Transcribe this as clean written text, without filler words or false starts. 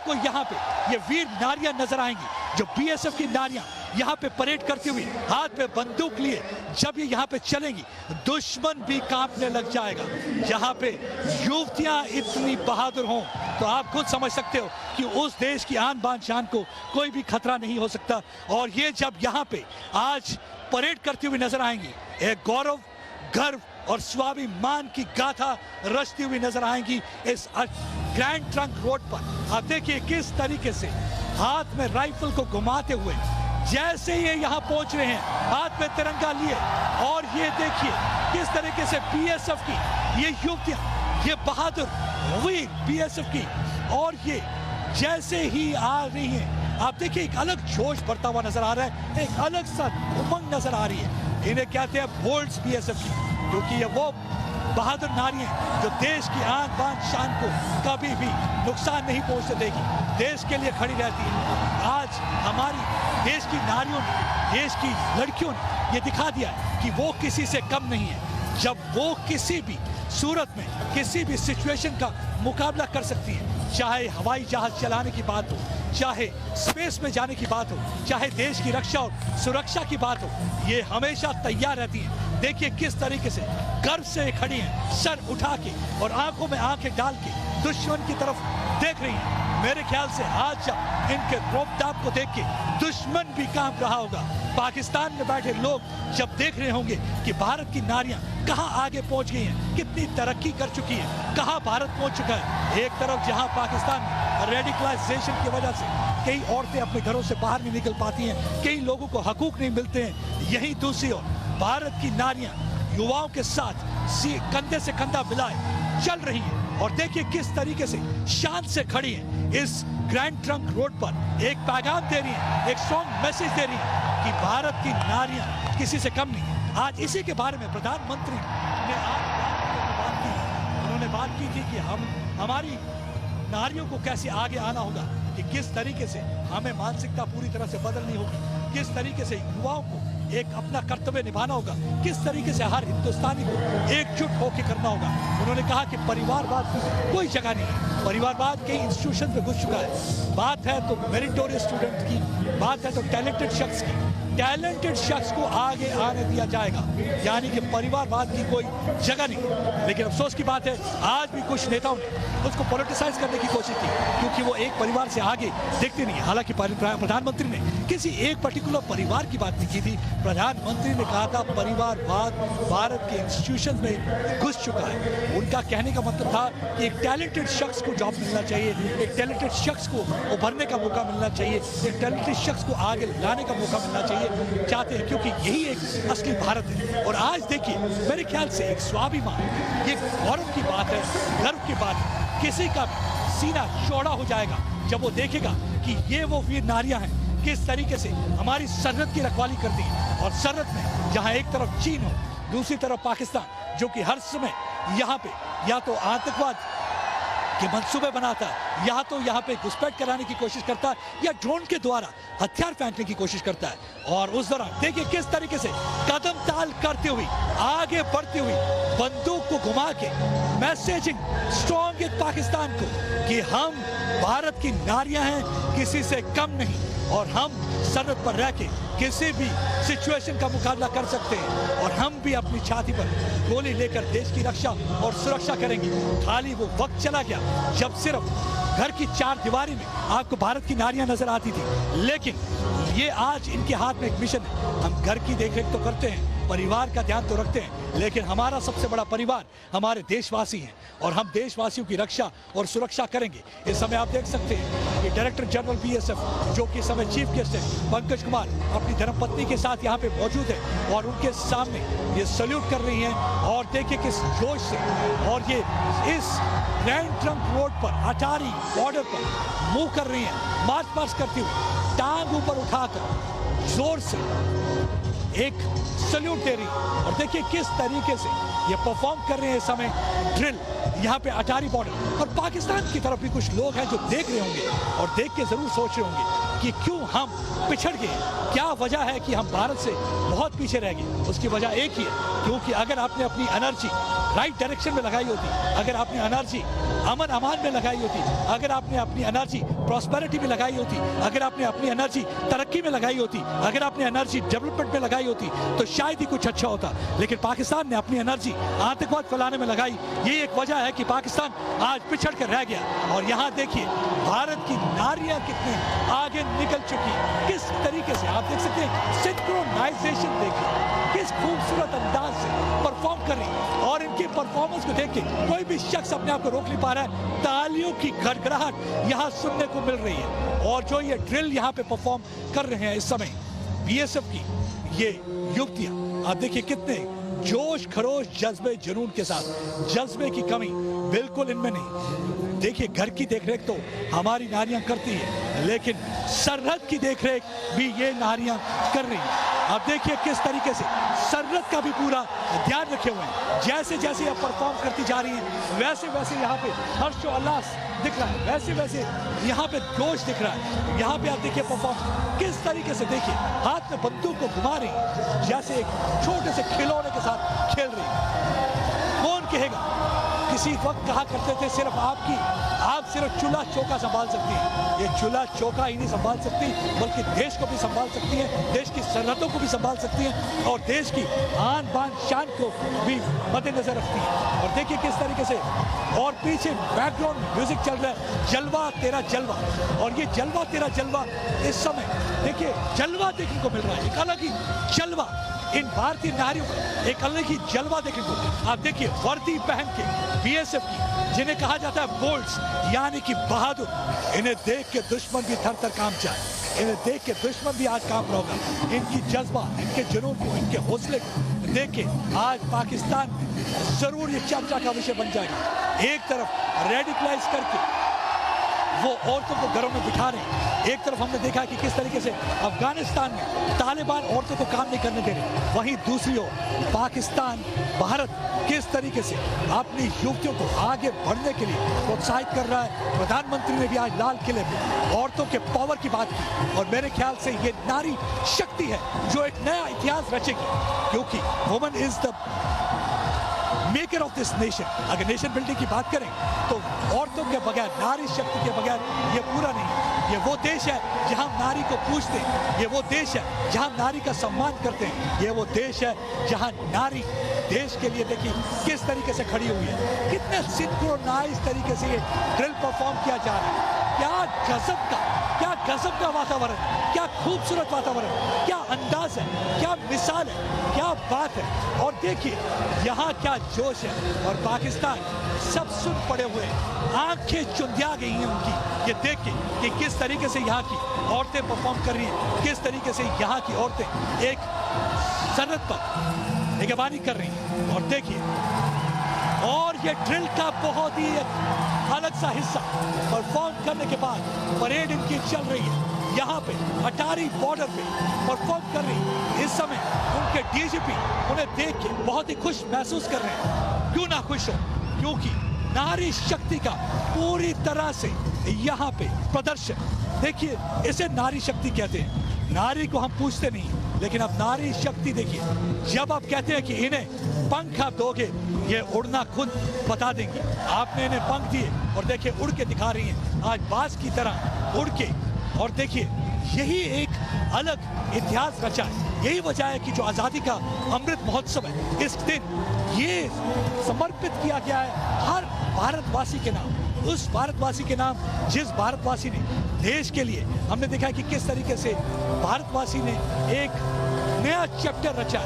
आपको यहाँ पे ये वीर नारियां नजर आएंगी, जो बीएसएफ की नारियां यहाँ पे परेड करती हुई हाथ में बंदूक लिए जब ये यहाँ पे चलेंगी, दुश्मन भी कांपने लग जाएगा। यहाँ पे युवतियां इतनी बहादुर हों तो आप खुद समझ सकते हो कि उस देश की आन बान शान को कोई भी खतरा नहीं हो सकता। और ये जब यहाँ पे आज परेड करती हुई नजर आएंगी, एक गौरव, गर्व और स्वाभिमान की गाथा रचती हुई नजर आएंगी इस ग्रैंड ट्रंक रोड पर। आप देखिए किस तरीके से हाथ में राइफल को घुमाते हुए जैसे ये यहाँ पहुंच रहे हैं, हाथ में तिरंगा लिए, और ये देखिए किस तरीके से बीएसएफ की ये युवतियां, ये बहादुर वीर बीएसएफ की, और ये जैसे ही आ रही हैं, आप देखिए एक अलग जोश बढ़ता हुआ नजर आ रहा है, एक अलग सा उमंग नजर आ रही है। इन्हें कहते हैं बोल्ट्स बीएसएफ की, क्योंकि ये वो बहादुर नारी हैं जो देश की आन बान शान को कभी भी नुकसान नहीं पहुंचने देगी, देश के लिए खड़ी रहती है। आज हमारी देश की नारियों ने, देश की लड़कियों ने ये दिखा दिया है कि वो किसी से कम नहीं है। जब वो किसी भी सूरत में किसी भी सिचुएशन का मुकाबला कर सकती है, चाहे हवाई जहाज चलाने की बात हो, चाहे स्पेस में जाने की बात हो, चाहे देश की रक्षा और सुरक्षा की बात हो, ये हमेशा तैयार रहती है। देखिए किस तरीके से गर्व से खड़ी हैं, सर उठा के और आंखों में आंखें डाल के दुश्मन की तरफ देख रही हैं। मेरे ख्याल से आज जब इनके रौब-दाब को देख के दुश्मन भी कांप रहा होगा। पाकिस्तान में बैठे लोग जब देख रहे होंगे कि भारत की नारियां कहां आगे पहुंच गई हैं, कितनी तरक्की कर चुकी है, कहां भारत पहुंच चुका है। एक तरफ जहां पाकिस्तान में रेडिकलाइजेशन की वजह से कई औरतें अपने घरों से बाहर नहीं निकल पाती हैं, कई लोगों को हकूक नहीं मिलते हैं, यहीं दूसरी ओर भारत की नारियां युवाओं के साथ कंधे से कंधा मिलाए चल रही है। और देखिए किस तरीके से शान से खड़ी है इस ग्रैंड ट्रंक रोड पर, एक पैगाम दे रही है, एक स्ट्रॉन्ग मैसेज दे रही है कि भारत की नारियां किसी से कम नहीं। आज इसी के बारे में प्रधानमंत्री ने बात की, उन्होंने बात की थी कि हमारी नारियों को कैसे आगे आना होगा, कि किस तरीके से हमें मानसिकता पूरी तरह से बदलनी होगी, किस तरीके से युवाओं को एक अपना कर्तव्य निभाना होगा, किस तरीके से हर हिंदुस्तानी को एकजुट होकर करना होगा। उन्होंने कहा कि परिवारवाद की कोई जगह नहीं है, परिवारवाद कई इंस्टीट्यूशन में घुस चुका है। बात है तो मेरिटोरियस स्टूडेंट की, बात है तो टैलेंटेड शख्स की, टैलेंटेड शख्स को आगे आने दिया जाएगा, यानी कि परिवारवाद की कोई जगह नहीं। लेकिन अफसोस की बात है आज भी कुछ नेताओं ने उसको पॉलिटिसाइज करने की कोशिश की, क्योंकि वो एक परिवार से आगे देखते नहीं। हालांकि प्रधानमंत्री ने किसी एक पर्टिकुलर परिवार की बात नहीं की थी, प्रधानमंत्री ने कहा था परिवारवाद भारत के इंस्टीट्यूशन में घुस चुका है। उनका कहने का मतलब था कि एक टैलेंटेड शख्स को जॉब मिलना चाहिए, एक टैलेंटेड शख्स को उभरने का मौका मिलना चाहिए, एक टैलेंटेड शख्स को आगे लाने का मौका मिलना चाहिए चाहते हैं, क्योंकि यही एक असली भारत है। और आज देखिए मेरे ख्याल से एक स्वाभिमान, ये गौरव की बात है, गर्व की बात है। किसी का सीना चौड़ा हो जाएगा जब वो देखेगा कि ये वो वीर नारियां हैं, किस तरीके से हमारी सरहद की रखवाली करती है। और सरहद में जहां एक तरफ चीन हो, दूसरी तरफ पाकिस्तान, जो कि हर समय यहाँ पे या तो आतंकवाद के मंसूबे बनाता है, या तो यहाँ पे घुसपैठ कराने की कोशिश करता है, या ड्रोन के द्वारा हथियार फेंकने की कोशिश करता है। और उस दौरान देखिए किस तरीके से कदम ताल करते हुए आगे बढ़ती हुई बंदूक को घुमा के मैसेजिंग स्ट्रॉन्ग इन पाकिस्तान को कि हम भारत की नारियां हैं, किसी से कम नहीं, और हम सरहद पर रह के किसी भी सिचुएशन का मुकाबला कर सकते हैं, और हम भी अपनी छाती पर गोली लेकर देश की रक्षा और सुरक्षा करेंगे। खाली वो वक्त चला गया जब सिर्फ घर की चार दीवारी में आपको भारत की नारियां नजर आती थी, लेकिन ये आज इनके हाथ में एक मिशन है। हम घर की देखरेख तो करते हैं, परिवार का ध्यान तो रखते हैं, लेकिन हमारा सबसे बड़ा परिवार हमारे देशवासी हैं, और हम देशवासियों की रक्षा और सुरक्षा करेंगे। इस समय आप देख सकते हैं कि डायरेक्टर जनरल बीएसएफ, जो कि इस समय चीफ गेस्ट है, पंकज कुमार अपनी धर्मपत्नी के साथ यहाँ पे मौजूद है, और उनके सामने ये सल्यूट कर रही हैं। और देखिए किस जोश से, और ये इस ग्रैंड ट्रंक रोड पर अटारी बॉर्डर पर मूव कर रही हैं, मार्च पास्ट करती हुई, टांग ऊपर उठाकर जोर से एक सल्यूट दे रही है। और देखिए किस तरीके से ये परफॉर्म कर रहे हैं इस समय ड्रिल यहाँ पे अटारी बॉर्डर। और पाकिस्तान की तरफ भी कुछ लोग हैं जो देख रहे होंगे, और देख के जरूर सोच रहे होंगे कि क्यों हम पिछड़ गए, क्या वजह है कि हम भारत से बहुत पीछे रह गए। उसकी वजह एक ही है, क्योंकि अगर आपने अपनी एनर्जी राइट डायरेक्शन में लगाई होती, अगर आपने एनर्जी अमन अमान में लगाई होती, अगर आपने अपनी एनर्जी प्रॉस्पेरिटी में लगाई होती, अगर आपने अपनी एनर्जी तरक्की में लगाई होती, अगर आपने एनर्जी डेवलपमेंट में लगाई होती, तो शायद ही कुछ अच्छा होता। लेकिन पाकिस्तान ने अपनी एनर्जी आतंकवाद फैलाने में लगाई। ये एक वजह है कि पाकिस्तान आज पिछड़ कर रह गया। और यहाँ देखिए भारत की नारियां कितने आगे निकल चुकी, किस तरीके से आप देख सकते हैं। सिंक्रोनाइजेशन देखिए, किस खूबसूरत अंदाज से परफॉर्म कर रही है। और इनकी परफॉर्मेंस को देख के कोई भी शख्स अपने आप को रोक नहीं पा रहा है। तालियों की गड़गड़ाहट यहाँ सुनने को मिल रही है। और जो ये ड्रिल यहाँ पे परफॉर्म कर रहे हैं इस समय बीएसएफ की ये युवतियां, आप देखिए कितने जोश खरोश जज्बे जुनून के साथ। जज्बे की कमी बिल्कुल इनमें नहीं। देखिए घर की देखरेख तो हमारी नारियां करती है, लेकिन सरहद की देखरेख भी ये नारियां कर रही हैं। अब देखिए किस तरीके से सरहद का भी पूरा ध्यान रखे हुए हैं। जैसे जैसे आप परफॉर्म करती जा रही हैं, वैसे वैसे यहाँ पे हर्षोल्लास दिख रहा है, वैसे वैसे यहाँ पे जोश दिख रहा है। यहाँ पे आप देखिए परफॉर्म किस तरीके से, देखिए हाथ में बंदूक को घुमा रही है, जैसे एक छोटे से खिलौने के साथ खेल रही है। कौन कहेगा, किसी वक्त कहा करते थे सिर्फ आप सिर्फ चूल्हा चौका संभाल सकती हैं। ये चूल्हा चौका ही नहीं संभाल सकती, बल्कि देश को भी संभाल सकती है, देश की सरहदों को भी संभाल सकती है और देश की आन बान शान को भी मद्देनजर रखती है। और देखिए किस तरीके से, और पीछे बैकग्राउंड म्यूजिक चल रहा है, जलवा तेरा जलवा। और ये जलवा तेरा जलवा इस समय देखिए जलवा देखने को मिल रहा है, एक अलग ही जलवा इन भारतीय नारियों का, एक अलग ही जलवा देखने को। आप देखिए वर्दी पहन के बीएसएफ की, जिन्हें कहा जाता है बोल्ट्स यानी कि बहादुर, इन्हें देख के दुश्मन भी थर थर कांप जाए, इन्हें देख के दुश्मन भी आज कांप रहा होगा। इनकी जज्बा, इनके जुनून को, इनके हौसले को देख के आज पाकिस्तान जरूर ये चर्चा का विषय बन जाएगा। एक तरफ रेडिकलाइज करके वो औरतों को घरों में बिठा रहे हैं, एक तरफ हमने देखा कि किस तरीके से अफगानिस्तान में तालिबान औरतों को काम नहीं करने दे रहे, वहीं दूसरी ओर पाकिस्तान भारत किस तरीके से अपनी युवतियों को आगे बढ़ने के लिए प्रोत्साहित कर रहा है। प्रधानमंत्री ने भी आज लाल किले में औरतों के पावर की बात की, और मेरे ख्याल से ये नारी शक्ति है जो एक नया इतिहास रचेगी, क्योंकि women is the maker of this nation. अगर नेशन बिल्डिंग की बात करें तो औरतों के बगैर, नारी शक्ति के बगैर ये पूरा नहीं। ये वो देश है जहां नारी को पूजते हैं, ये वो देश है जहां नारी का सम्मान करते हैं, ये वो देश है जहां नारी देश के लिए देखिए किस तरीके से खड़ी हुई है। कितने सिंक्रोनाइज तरीके से ये ड्रिल परफॉर्म किया जा रहा है। क्या गजब का वातावरण, क्या खूबसूरत वातावरण, क्या अंदाज है, क्या मिसाल है, क्या बात है। और देखिए यहाँ क्या जोश है, और पाकिस्तान सब सुन पड़े हुए, आंखें चुंधिया गई हैं उनकी ये देख के कि किस तरीके से यहाँ की औरतें परफॉर्म कर रही हैं, किस तरीके से यहाँ की औरतें एक सरहद पर निगरानी कर रही हैं। और देखिए, और ये ड्रिल का बहुत ही अलग सा हिस्सा परफॉर्म करने के बाद परेड इनकी चल रही है। यहाँ पे अटारी बॉर्डर पे परफॉर्म कर रही है। इस समय उनके डीजीपी उन्हें देख के बहुत ही खुश महसूस कर रहे हैं। क्यों ना खुश हो, क्योंकि नारी शक्ति का पूरी तरह से यहाँ पे प्रदर्शन, देखिए इसे नारी शक्ति कहते हैं। नारी को हम पूछते नहीं, लेकिन अब नारी शक्ति देखिए, जब आप कहते हैं कि इन्हें पंख आप दोगे, ये उड़ना खुद बता देंगी। आपने इन्हें पंख दिए और देखिए उड़ के दिखा रही हैं आज बाज की तरह उड़ के। और देखिए यही एक अलग इतिहास रचा है। यही वजह है कि जो आज़ादी का अमृत महोत्सव है, इस दिन ये समर्पित किया गया है हर भारतवासी के नाम, उस भारतवासी के नाम जिस भारतवासी ने देश के लिए, हमने देखा कि किस तरीके से भारतवासी ने एक नया चैप्टर रचा है।